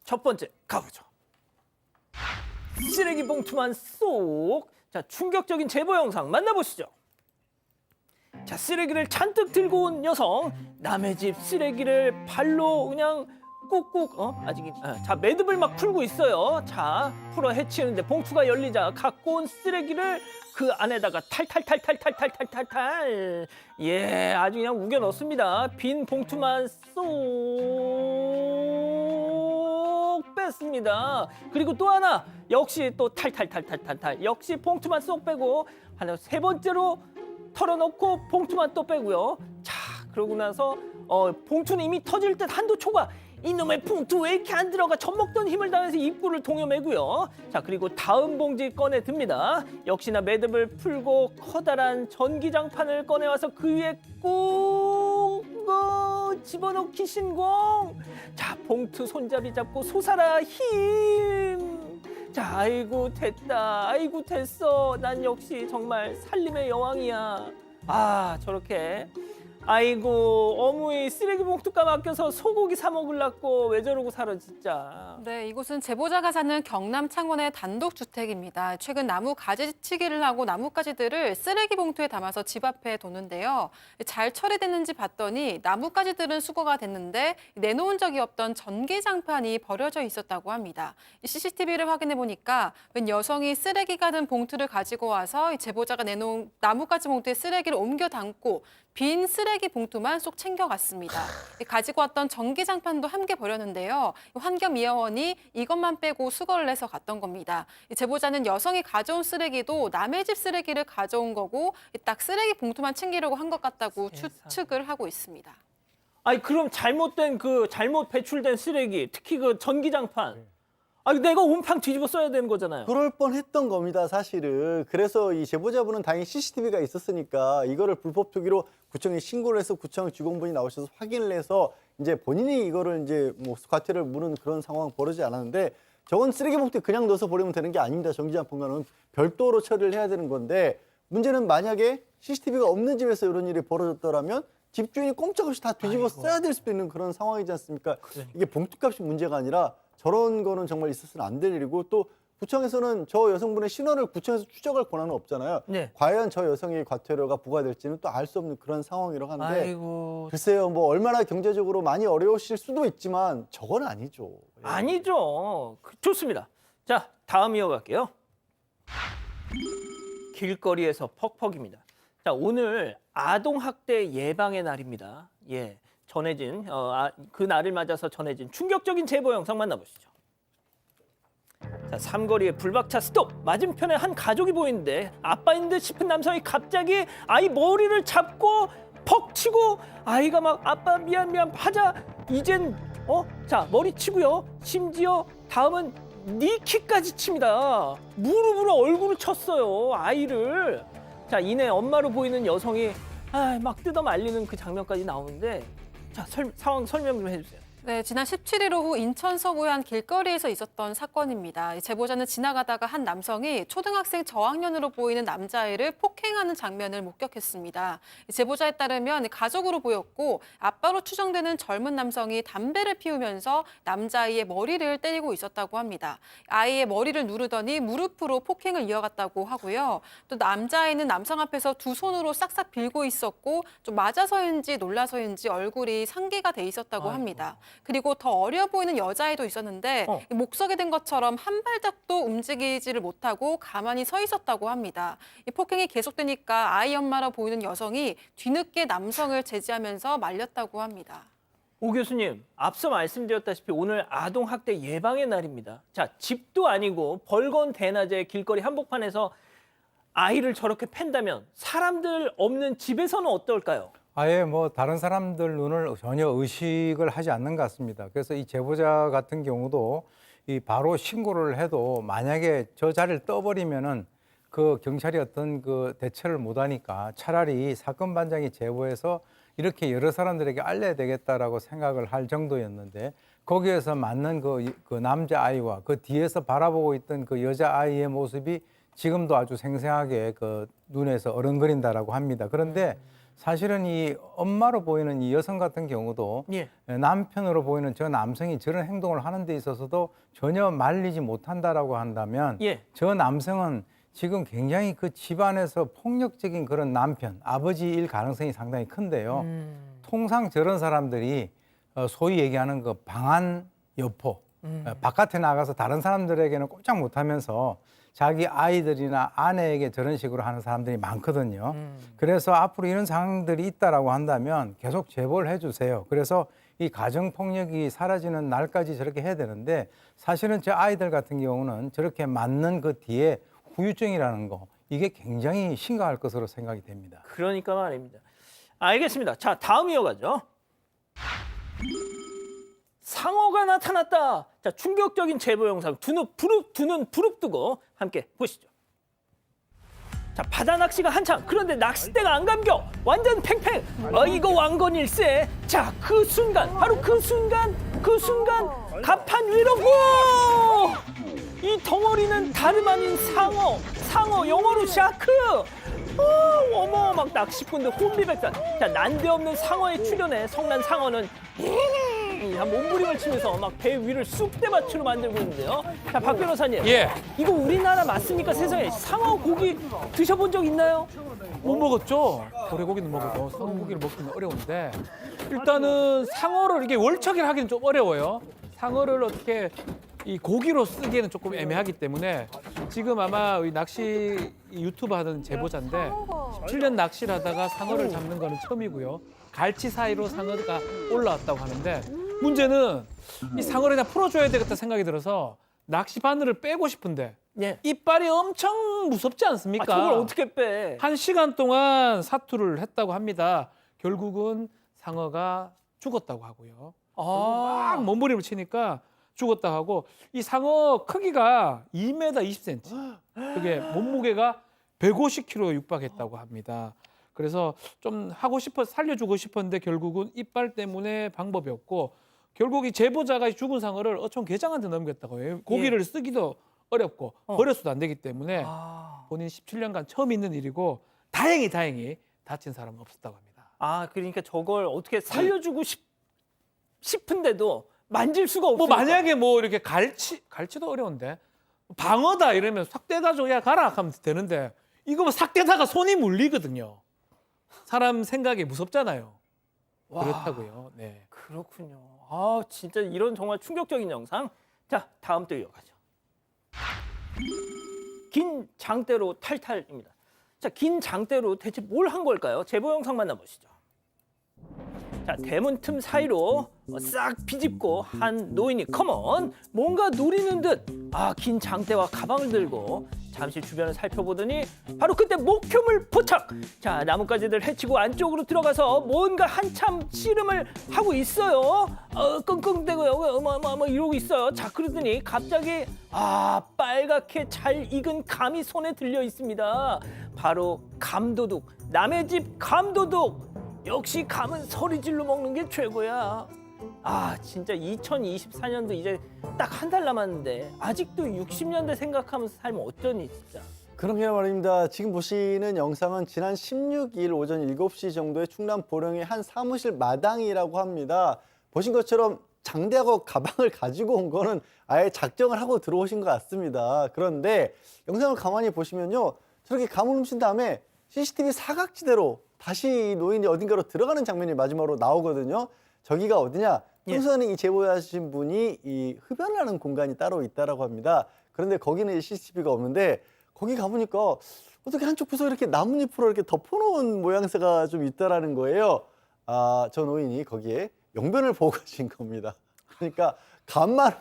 첫 번째 가보죠. 쓰레기 봉투만 쏙. 자, 충격적인 제보 영상 만나보시죠. 자, 쓰레기를 잔뜩 들고 온 여성. 남의 집 쓰레기를 발로 그냥 꾹꾹 자, 매듭을 막 풀고 있어요. 자, 풀어 헤치는데 봉투가 열리자 갖고 온 쓰레기를 그 안에다가 탈탈탈탈탈탈탈탈탈. 예, 아주 그냥 우겨 넣습니다. 빈 봉투만 쏙 뺐습니다. 그리고 또 하나 역시 또 탈탈탈탈탈탈. 역시 봉투만 쏙 빼고 하나 세 번째로 털어놓고 봉투만 또 빼고요. 자, 그러고 나서 봉투는 이미 터질 듯 한도 초과. 이놈의 봉투 왜 이렇게 안 들어가? 젖먹던 힘을 다해서 입구를 동여매고요. 자, 그리고 다음 봉지 꺼내 듭니다. 역시나 매듭을 풀고 커다란 전기장판을 꺼내와서 그 위에 꾹 집어넣기 신공. 자, 봉투 손잡이 잡고 솟아라 힘. 자, 아이고 됐다. 아이고 됐어. 난 역시 정말 살림의 여왕이야. 아, 저렇게. 아이고 어머니 쓰레기 봉투값 아껴서 소고기 사 먹으려고 왜 저러고 살아 진짜. 네, 이곳은 제보자가 사는 경남 창원의 단독주택입니다. 최근 나무 가지치기를 하고 나뭇가지들을 쓰레기 봉투에 담아서 집 앞에 뒀는데요. 잘 처리됐는지 봤더니 나뭇가지들은 수거가 됐는데 내놓은 적이 없던 전기장판이 버려져 있었다고 합니다. CCTV를 확인해 보니까 웬 여성이 쓰레기가 든 봉투를 가지고 와서 제보자가 내놓은 나뭇가지 봉투에 쓰레기를 옮겨 담고 빈 쓰레기 봉투만 쏙 챙겨갔습니다. 가지고 왔던 전기장판도 함께 버렸는데요. 환경미화원이 이것만 빼고 수거를 해서 갔던 겁니다. 제보자는 여성이 가져온 쓰레기도 남의 집 쓰레기를 가져온 거고 딱 쓰레기 봉투만 챙기려고 한 것 같다고 추측을 하고 있습니다. 아니 그럼 잘못 배출된 쓰레기, 특히 그 전기장판. 아니 내가 온팡 뒤집어 써야 되는 거잖아요. 그럴 뻔했던 겁니다, 사실은. 그래서 이 제보자분은 다행히 CCTV가 있었으니까 이거를 불법 투기로 구청에 신고를 해서 구청 직원분이 나오셔서 확인을 해서 이제 본인이 이거를 이제 뭐 과태료를 물은 그런 상황 벌어지지 않았는데 저건 쓰레기 봉투에 그냥 넣어서 버리면 되는 게 아닙니다. 전기장판과는 별도로 처리를 해야 되는 건데 문제는 만약에 CCTV가 없는 집에서 이런 일이 벌어졌더라면 집주인이 꼼짝없이 다 뒤집어 써야 될 수도 있는 그런 상황이지 않습니까? 이게 봉투값이 문제가 아니라 저런 거는 정말 있어서는 안 될 일이고 또 구청에서는 저 여성분의 신원을 구청에서 추적할 권한은 없잖아요. 네. 과연 저 여성의 과태료가 부과될지는 또 알 수 없는 그런 상황이라고 하는데 아이고. 글쎄요, 뭐 얼마나 경제적으로 많이 어려우실 수도 있지만 저건 아니죠. 예. 아니죠. 좋습니다. 자, 다음 이어갈게요. 길거리에서 퍽퍽입니다. 자, 오늘 아동학대 예방의 날입니다. 예, 전해진 그 날을 맞아서 전해진 충격적인 제보 영상 만나보시죠. 자, 삼거리에 불박차 스톱. 맞은편에 한 가족이 보이는데 아빠인 듯 싶은 남성이 갑자기 아이 머리를 잡고 퍽 치고 아이가 막 아빠 미안 하자 이젠 자 머리 치고요. 심지어 다음은 니키까지 칩니다. 무릎으로 얼굴을 쳤어요. 아이를. 자, 이내 엄마로 보이는 여성이 막 뜯어 말리는 그 장면까지 나오는데 자, 상황 설명 좀 해주세요. 네, 지난 17일 오후 인천 서구의 한 길거리에서 있었던 사건입니다. 제보자는 지나가다가 한 남성이 초등학생 저학년으로 보이는 남자아이를 폭행하는 장면을 목격했습니다. 제보자에 따르면 가족으로 보였고 아빠로 추정되는 젊은 남성이 담배를 피우면서 남자아이의 머리를 때리고 있었다고 합니다. 아이의 머리를 누르더니 무릎으로 폭행을 이어갔다고 하고요. 또 남자아이는 남성 앞에서 두 손으로 싹싹 빌고 있었고 좀 맞아서인지 놀라서인지 얼굴이 상기가 돼 있었다고 합니다. 그리고 더 어려 보이는 여자아이도 있었는데 목석이 된 것처럼 한 발짝도 움직이지를 못하고 가만히 서 있었다고 합니다. 이 폭행이 계속되니까 아이 엄마라 보이는 여성이 뒤늦게 남성을 제지하면서 말렸다고 합니다. 오 교수님, 앞서 말씀드렸다시피 오늘 아동학대 예방의 날입니다. 자, 집도 아니고 벌건 대낮에 길거리 한복판에서 아이를 저렇게 팬다면 사람들 없는 집에서는 어떨까요? 아예 뭐 다른 사람들 눈을 전혀 의식을 하지 않는 것 같습니다. 그래서 이 제보자 같은 경우도 이 바로 신고를 해도 만약에 저 자리를 떠버리면은 그 경찰이 어떤 그 대처를 못하니까 차라리 사건 반장이 제보해서 이렇게 여러 사람들에게 알려야 되겠다라고 생각을 할 정도였는데 거기에서 맞는 그 남자 아이와 그 뒤에서 바라보고 있던 그 여자 아이의 모습이 지금도 아주 생생하게 그 눈에서 어른거린다라고 합니다. 그런데 사실은 이 엄마로 보이는 이 여성 같은 경우도 예. 남편으로 보이는 저 남성이 저런 행동을 하는 데 있어서도 전혀 말리지 못한다라고 한다면 예. 저 남성은 지금 굉장히 그 집안에서 폭력적인 그런 남편, 아버지일 가능성이 상당히 큰데요. 통상 저런 사람들이 소위 얘기하는 그 방한 여포, 바깥에 나가서 다른 사람들에게는 꼼짝 못하면서 자기 아이들이나 아내에게 저런 식으로 하는 사람들이 많거든요. 그래서 앞으로 이런 상황들이 있다라고 한다면 계속 제보를 해주세요. 그래서 이 가정폭력이 사라지는 날까지 저렇게 해야 되는데 사실은 제 아이들 같은 경우는 저렇게 맞는 그 뒤에 후유증이라는 거 이게 굉장히 심각할 것으로 생각이 됩니다. 그러니까 말입니다. 알겠습니다. 자, 다음 이어가죠. 상어가 나타났다. 자, 충격적인 제보 영상 두 눈 부릅뜨고 함께 보시죠. 자, 바다 낚시가 한창. 그런데 낚싯대가 안 감겨. 완전 팽팽. 이거 왕건일세. 자, 그 순간, 바로 그 순간 갑판 위로 고! 이 덩어리는 다름 아닌 상어, 영어로 샤크. 어머, 막 낚시꾼들 혼비백산. 자, 난데없는 상어의 출현에 성난 상어는 몸부림을 치면서 막 배 위를 쑥대밭으로 만들고 있는데요. 자, 박 변호사님. 예. 이거 우리나라 맞습니까? 세상에 상어 고기 드셔본 적 있나요? 못 먹었죠. 고래고기는 먹어도 상어 고기를 먹기는 어려운데 일단은 상어를 이게 월척이라 하기는 좀 어려워요. 상어를 어떻게 이 고기로 쓰기에는 조금 애매하기 때문에 지금 아마 이 낚시 유튜브 하던 제보자인데 17년 낚시를 하다가 상어를 잡는 거는 처음이고요. 갈치 사이로 상어가 올라왔다고 하는데 문제는 이 상어를 그냥 풀어줘야 되겠다 생각이 들어서 낚시 바늘을 빼고 싶은데 예. 이빨이 엄청 무섭지 않습니까? 저걸 어떻게 빼? 1시간 동안 사투를 했다고 합니다. 결국은 상어가 죽었다고 하고요. 막 몸부림을 치니까 죽었다고 하고 이 상어 크기가 2m 20cm. 그게 몸무게가 150kg 육박했다고 합니다. 그래서 좀 살려주고 싶었는데 결국은 이빨 때문에 방법이 없고 결국 이 제보자가 죽은 상어를 어촌 게장한테 넘겼다고 해요. 고기를 쓰기도 어렵고 버려서도 안 되기 때문에 본인 17년간 처음 있는 일이고 다행히 다친 사람은 없었다고 합니다. 그러니까 저걸 어떻게 살려주고 싶은데도 만질 수가 없어요. 뭐 만약에 뭐 이렇게 갈치도 어려운데 방어다 이러면 싹 떼가지고 야 가라 하면 되는데 이거 뭐 싹 떼다가 손이 물리거든요. 사람 생각이 무섭잖아요. 그렇다고요. 네. 그렇군요. 진짜 이런 정말 충격적인 영상. 자, 다음 또 이어가죠. 긴 장대로 탈탈입니다. 자, 긴 장대로 대체 뭘 한 걸까요? 제보 영상 만나보시죠. 자, 대문 틈 사이로 싹 비집고 한 노인이 컴온 뭔가 노리는 듯 긴 장대와 가방을 들고 잠시 주변을 살펴보더니 바로 그때 목표물 포착. 자, 나뭇가지들 해치고 안쪽으로 들어가서 뭔가 한참 씨름을 하고 있어요. 끙끙대고요. 뭐 이러고 있어요. 자, 그러더니 갑자기 빨갛게 잘 익은 감이 손에 들려 있습니다. 바로 감도둑. 남의 집 감도둑. 역시 감은 소리질러 먹는 게 최고야. 진짜 2024년도 이제 딱 한 달 남았는데 아직도 60년대 생각하면서 살면 어쩌니 진짜. 그럼요 말입니다. 지금 보시는 영상은 지난 16일 오전 7시 정도에 충남 보령의 한 사무실 마당이라고 합니다. 보신 것처럼 장대하고 가방을 가지고 온 거는 아예 작정을 하고 들어오신 것 같습니다. 그런데 영상을 가만히 보시면요. 저렇게 감을 훔친 다음에 CCTV 사각지대로 다시 이 노인이 어딘가로 들어가는 장면이 마지막으로 나오거든요. 저기가 어디냐? 평소에는 이 제보하신 분이 이 흡연을 하는 공간이 따로 있다라고 합니다. 그런데 거기는 CCTV가 없는데 거기 가보니까 어떻게 한쪽 구석에 이렇게 나뭇잎으로 이렇게 덮어놓은 모양새가 좀 있다라는 거예요. 저 노인이 거기에 용변을 보고 가신 겁니다. 그러니까 감만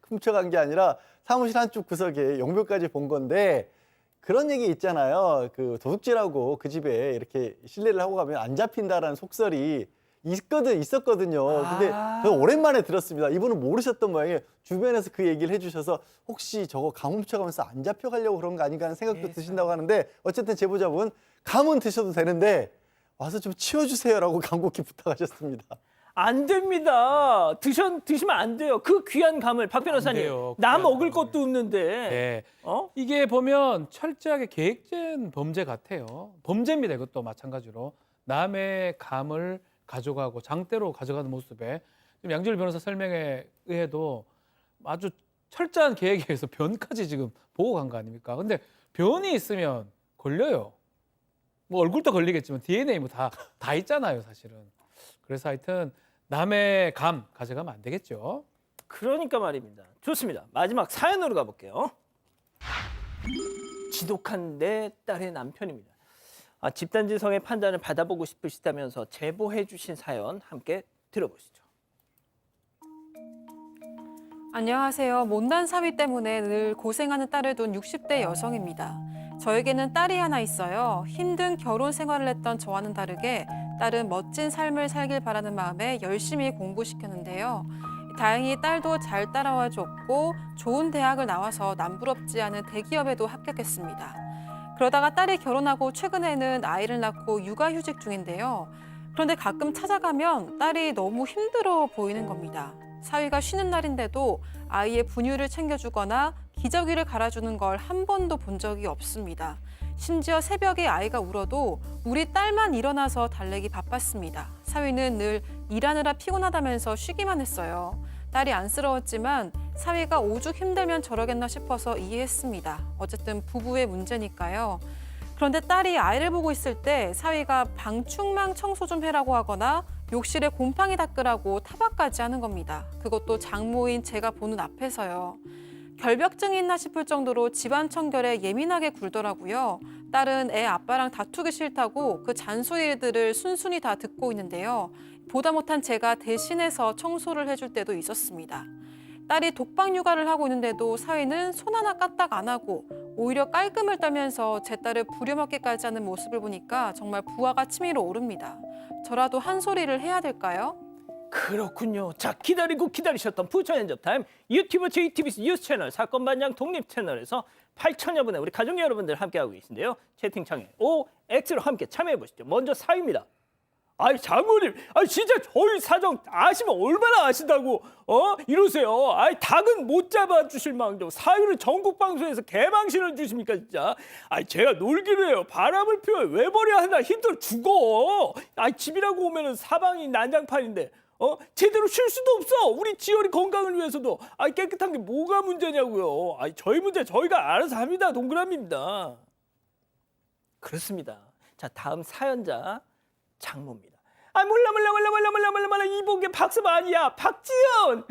훔쳐간 게 아니라 사무실 한쪽 구석에 용변까지 본 건데 그런 얘기 있잖아요. 그 도둑질하고 그 집에 이렇게 실례를 하고 가면 안 잡힌다라는 속설이 있었거든요. 근데 저는 오랜만에 들었습니다. 이분은 모르셨던 모양이에요. 주변에서 그 얘기를 해주셔서 혹시 저거 감 훔쳐가면서 안 잡혀가려고 그런 거 아닌가 하는 생각도 드신다고 하는데 어쨌든 제보자분 감은 드셔도 되는데 와서 좀 치워주세요라고 간곡히 부탁하셨습니다. 안 됩니다. 드시면 안 돼요. 그 귀한 감을 박 변호사님. 돼요. 나 귀한 먹을 감을. 것도 없는데. 네. 어? 이게 보면 철저하게 계획된 범죄 같아요. 범죄입니다. 이것도 마찬가지로. 남의 감을 가져가고 장대로 가져가는 모습에 지금 양지열 변호사 설명에 의해도 아주 철저한 계획에 의해서 변까지 지금 보고 간 거 아닙니까? 근데 변이 있으면 걸려요. 뭐 얼굴도 걸리겠지만 DNA 뭐 다 있잖아요, 사실은. 그래서 하여튼 남의 감 가져가면 안 되겠죠. 그러니까 말입니다. 좋습니다. 마지막 사연으로 가볼게요. 지독한 내 딸의 남편입니다. 집단지성의 판단을 받아보고 싶으시다면서 제보해 주신 사연 함께 들어보시죠. 안녕하세요. 못난 사위 때문에 늘 고생하는 딸을 둔 60대 여성입니다. 저에게는 딸이 하나 있어요. 힘든 결혼 생활을 했던 저와는 다르게 딸은 멋진 삶을 살길 바라는 마음에 열심히 공부시켰는데요. 다행히 딸도 잘 따라와 줬고 좋은 대학을 나와서 남부럽지 않은 대기업에도 합격했습니다. 그러다가 딸이 결혼하고 최근에는 아이를 낳고 육아휴직 중인데요. 그런데 가끔 찾아가면 딸이 너무 힘들어 보이는 겁니다. 사위가 쉬는 날인데도 아이의 분유를 챙겨주거나 기저귀를 갈아주는 걸 한 번도 본 적이 없습니다. 심지어 새벽에 아이가 울어도 우리 딸만 일어나서 달래기 바빴습니다. 사위는 늘 일하느라 피곤하다면서 쉬기만 했어요. 딸이 안쓰러웠지만 사위가 오죽 힘들면 저러겠나 싶어서 이해했습니다. 어쨌든 부부의 문제니까요. 그런데 딸이 아이를 보고 있을 때 사위가 방충망 청소 좀 해라고 하거나 욕실에 곰팡이 닦으라고 타박까지 하는 겁니다. 그것도 장모인 제가 보는 앞에서요. 결벽증이 있나 싶을 정도로 집안 청결에 예민하게 굴더라고요. 딸은 애 아빠랑 다투기 싫다고 그 잔소리들을 순순히 다 듣고 있는데요. 보다 못한 제가 대신해서 청소를 해줄 때도 있었습니다. 딸이 독박 육아를 하고 있는데도 사위는 손 하나 까딱 안 하고 오히려 깔끔을 떨면서 제 딸을 부려먹기까지 하는 모습을 보니까 정말 부하가 치밀어 오릅니다. 저라도 한 소리를 해야 될까요? 그렇군요. 자, 기다리고 기다리셨던 부처연접타임 유튜브 JTBC 뉴스 채널 사건 반장 독립 채널에서 8천여 분의 우리 가족 여러분들 함께하고 계신데요. 채팅창에 OX로 함께 참여해 보시죠. 먼저 사위입니다. 아이 장모님, 진짜 저희 사정 아시면 얼마나 아신다고 이러세요. 닭은 못 잡아주실 망정 사유를 전국 방송에서 개망신을 주십니까 진짜. 제가 놀기로 해요. 바람을 피워요. 왜 버려 하나 힘들어 죽어. 집이라고 오면은 사방이 난장판인데 제대로 쉴 수도 없어. 우리 지열이 건강을 위해서도 깨끗한 게 뭐가 문제냐고요. 저희 문제 저희가 알아서 합니다. 동그라미입니다. 그렇습니다. 자, 다음 사연자 장모입니다. 몰라 이복의 박수 아니야. 박지연,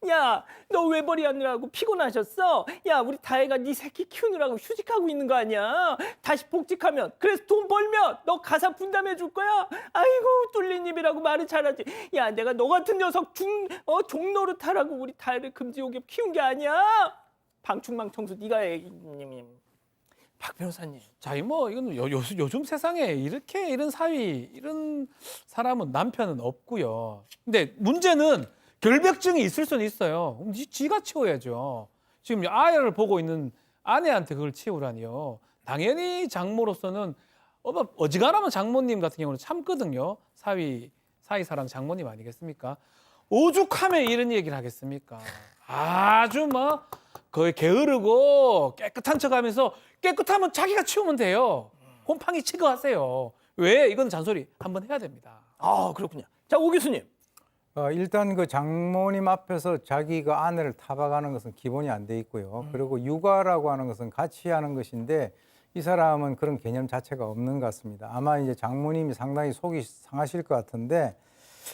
야 너 외벌이 하느라고 피곤하셨어? 야 우리 다혜가 네 새끼 키우느라고 휴직하고 있는 거 아니야? 다시 복직하면 그래서 돈 벌면 너 가사 분담해 줄 거야? 아이고 뚫린 입이라고 말을 잘하지. 야 내가 너 같은 녀석 종노릇하라고 우리 다혜를 금지옥엽 키운 게 아니야. 방충망 청소 네가 해. 박 변호사님. 자, 뭐 이건 요즘 세상에 이런 사위, 이런 사람은 남편은 없고요. 근데 문제는 결벽증이 있을 수는 있어요. 그럼 지가 치워야죠. 지금 아이를 보고 있는 아내한테 그걸 치우라니요. 당연히 장모로서는 어지간하면 장모님 같은 경우는 참거든요. 사위사랑 장모님 아니겠습니까? 오죽하면 이런 얘기를 하겠습니까? 아주 거의 게으르고 깨끗한 척하면서 깨끗하면 자기가 치우면 돼요. 곰팡이 치거하세요. 왜? 이건 잔소리 한번 해야 됩니다. 그렇군요. 자, 오 교수님. 일단 그 장모님 앞에서 자기가 아내를 타박하는 것은 기본이 안 돼 있고요. 그리고 육아라고 하는 것은 같이 하는 것인데 이 사람은 그런 개념 자체가 없는 것 같습니다. 아마 이제 장모님이 상당히 속이 상하실 것 같은데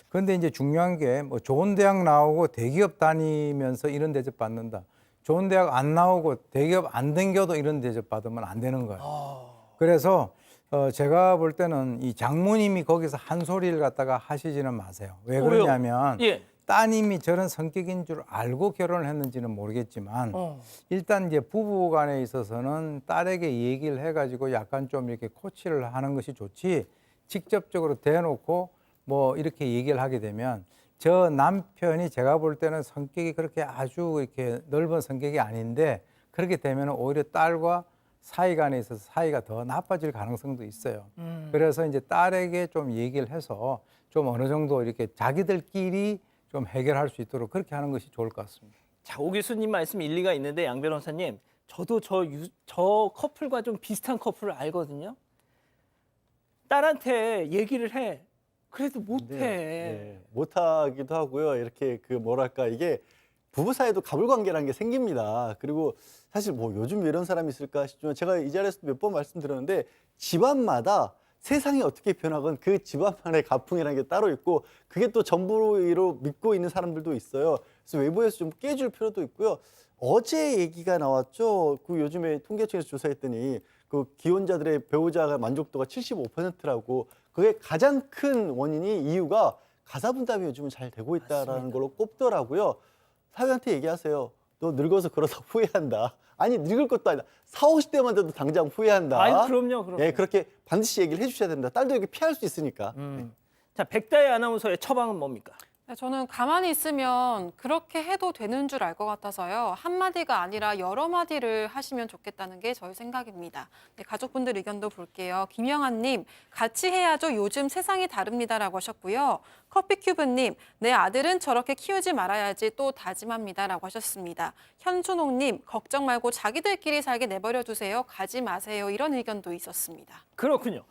그런데 이제 중요한 게 뭐 좋은 대학 나오고 대기업 다니면서 이런 대접 받는다. 좋은 대학 안 나오고 대기업 안 댕겨도 이런 대접 받으면 안 되는 거예요. 그래서 제가 볼 때는 이 장모님이 거기서 한 소리를 갖다가 하시지는 마세요. 왜 그러냐면 예. 따님이 저런 성격인 줄 알고 결혼을 했는지는 모르겠지만 일단 이제 부부 간에 있어서는 딸에게 얘기를 해가지고 약간 좀 이렇게 코치를 하는 것이 좋지 직접적으로 대놓고 뭐 이렇게 얘기를 하게 되면 저 남편이 제가 볼 때는 성격이 그렇게 아주 이렇게 넓은 성격이 아닌데 그렇게 되면 오히려 딸과 사이 간에 있어서 사이가 더 나빠질 가능성도 있어요. 그래서 이제 딸에게 좀 얘기를 해서 좀 어느 정도 이렇게 자기들끼리 좀 해결할 수 있도록 그렇게 하는 것이 좋을 것 같습니다. 자, 오 교수님 말씀 일리가 있는데 양 변호사님, 저도 저 커플과 좀 비슷한 커플을 알거든요. 딸한테 얘기를 해. 그래도 못해. 네, 못하기도 하고요. 이렇게 그 뭐랄까 이게 부부 사이도 가불관계라는 게 생깁니다. 그리고 사실 뭐 요즘 이런 사람이 있을까 싶지만 제가 이 자리에서도 몇 번 말씀드렸는데 집안마다 세상이 어떻게 변하건 그 집안만의 가풍이라는 게 따로 있고 그게 또 전부로 믿고 있는 사람들도 있어요. 그래서 외부에서 좀 깨줄 필요도 있고요. 어제 얘기가 나왔죠. 그 요즘에 통계청에서 조사했더니 그 기혼자들의 배우자가 만족도가 75%라고 그게 가장 큰 원인이 이유가 가사 분담이 요즘은 잘 되고 있다라는 맞습니다. 걸로 꼽더라고요. 사위한테 얘기하세요. 너 늙어서 그러다 후회한다. 아니 늙을 것도 아니다. 40, 50대만 돼도 당장 후회한다. 아유, 그럼요. 예, 그렇게 반드시 얘기를 해주셔야 됩니다. 딸도 이렇게 피할 수 있으니까. 자, 백다혜 아나운서의 처방은 뭡니까? 네, 저는 가만히 있으면 그렇게 해도 되는 줄 알 것 같아서요. 한마디가 아니라 여러 마디를 하시면 좋겠다는 게 저희 생각입니다. 네, 가족분들 의견도 볼게요. 김영환님, 같이 해야죠. 요즘 세상이 다릅니다라고 하셨고요. 커피큐브님, 내 아들은 저렇게 키우지 말아야지 또 다짐합니다라고 하셨습니다. 현순옥님, 걱정 말고 자기들끼리 살게 내버려 두세요. 가지 마세요. 이런 의견도 있었습니다. 그렇군요.